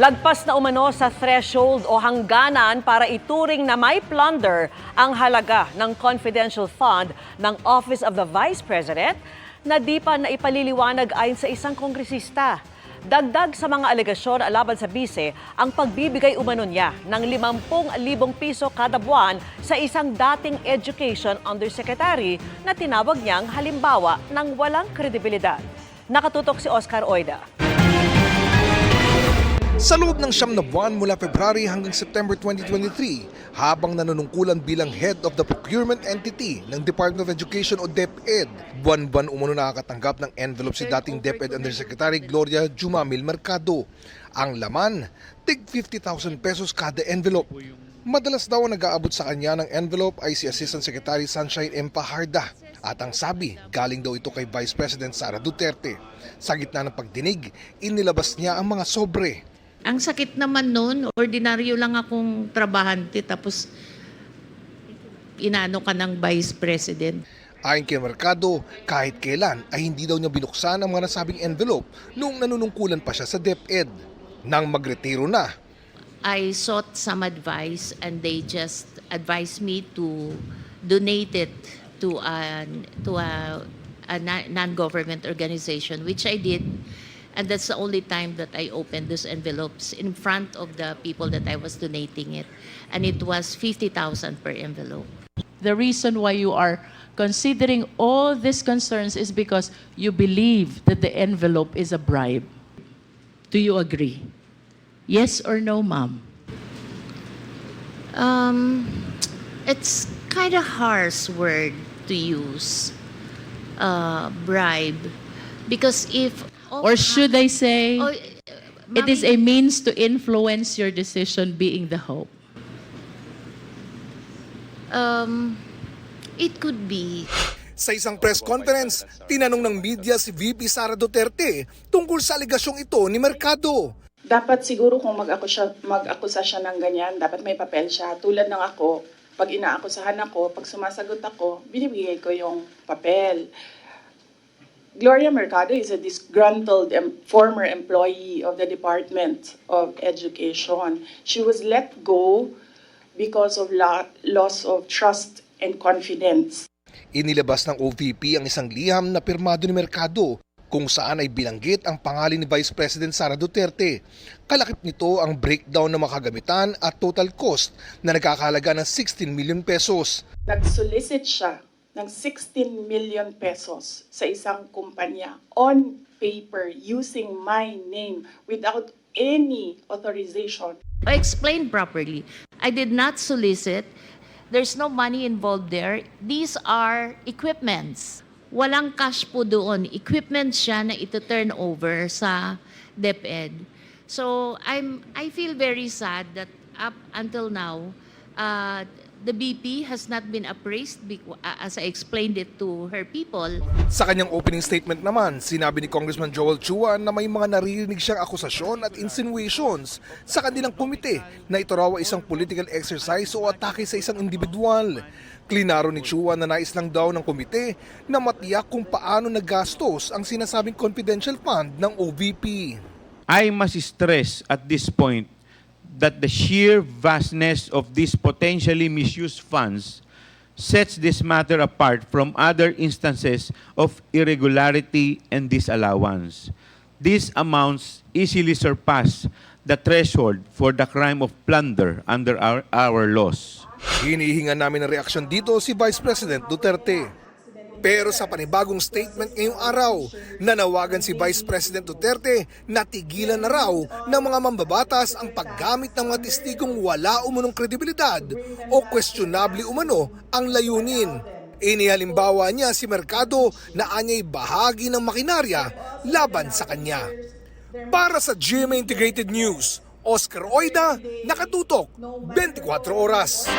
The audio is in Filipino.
Lagpas na umano sa threshold o hangganan para ituring na may plunder ang halaga ng confidential fund ng Office of the Vice President na di pa naipaliliwanag ayon sa isang kongresista. Dagdag sa mga alegasyon laban sa bise ang pagbibigay umano niya ng 50,000 piso kada buwan sa isang dating Education Undersecretary na tinawag niyang halimbawa ng walang kredibilidad. Nakatutok si Oscar Oida. Sa loob ng 9 na buwan mula February hanggang September 2023, habang nanunungkulan bilang head of the procurement entity ng Department of Education o DepEd, buwan-buwan umano nakakatanggap ng envelope si dating DepEd Undersecretary Gloria Jumamil Mercado. Ang laman, tig 50,000 pesos kada envelope. Madalas daw ang nag-aabot sa kanya ng envelope ay si Assistant Secretary Sunshine M. Paharda. At ang sabi, galing daw ito kay Vice President Sara Duterte. Sa gitna ng pagdinig, inilabas niya ang mga sobre. Ang sakit naman noon, ordinaryo lang akong trabahante tapos inano ka ng Vice President. Ayon kay Mercado, kahit kailan ay hindi daw niya binuksan ang mga nasabing envelope noong nanunungkulan pa siya sa DepEd. Nang magretiro na, I sought some advice and they just advised me to donate it to a non-government organization, which I did. And that's the only time that I opened those envelopes in front of the people that I was donating it. And it was 50,000 per envelope. The reason why you are considering all these concerns is because you believe that the envelope is a bribe. Do you agree? Yes or no, ma'am? It's kind of harsh word to use, bribe, because if Or should I say, Oh, it is a means to influence your decision being the hope? It could be. sa isang press conference, tinanong ng media si VP Sara Duterte tungkol sa aligasyong ito ni Mercado. Dapat siguro kung mag-akusa siya ng ganyan, dapat may papel siya. Tulad ng ako, pag inaakusahan ako, pag sumasagot ako, binibigay ko yung papel. Gloria Mercado is a disgruntled former employee of the Department of Education. She was let go because of loss of trust and confidence. Inilabas ng OVP ang isang liham na pirmado ni Mercado kung saan ay binanggit ang pangalan ni Vice President Sara Duterte. Kalakip nito ang breakdown ng mga kagamitan at total cost na nagkakahalaga ng 16 million pesos. Nag-solicit siya ng 16 million pesos sa isang kumpanya on paper using my name without any authorization. I explained properly. I did not solicit. There's no money involved there. These are equipments. Walang cash po doon. Equipment siya na ito-turn over sa DepEd. So I feel very sad that up until now, the BP has not been appraised as I explained it to her people. Sa kanyang opening statement naman, sinabi ni Congressman Joel Chua na may mga naririnig siyang akusasyon at insinuations sa kanilang komite na ito raw ay isang political exercise o atake sa isang individual. Klinaro ni Chua na nais lang daw ng komite na matiyak kung paano nagastos ang sinasabing confidential fund ng OVP. I must stress at this point that the sheer vastness of these potentially misused funds sets this matter apart from other instances of irregularity and disallowance. These amounts easily surpass the threshold for the crime of plunder under our laws. Hinihinga namin ng reaksyon dito si Vice President Duterte. Pero sa panibagong statement ngayong araw, nanawagan si Vice President Duterte na tigilan na raw ng mga mambabatas ang paggamit ng mga testigong wala umunong kredibilidad o questionable umano ang layunin. Inihalimbawa niya si Mercado na anya'y bahagi ng makinarya laban sa kanya. Para sa GMA Integrated News, Oscar Oida, nakatutok 24 oras.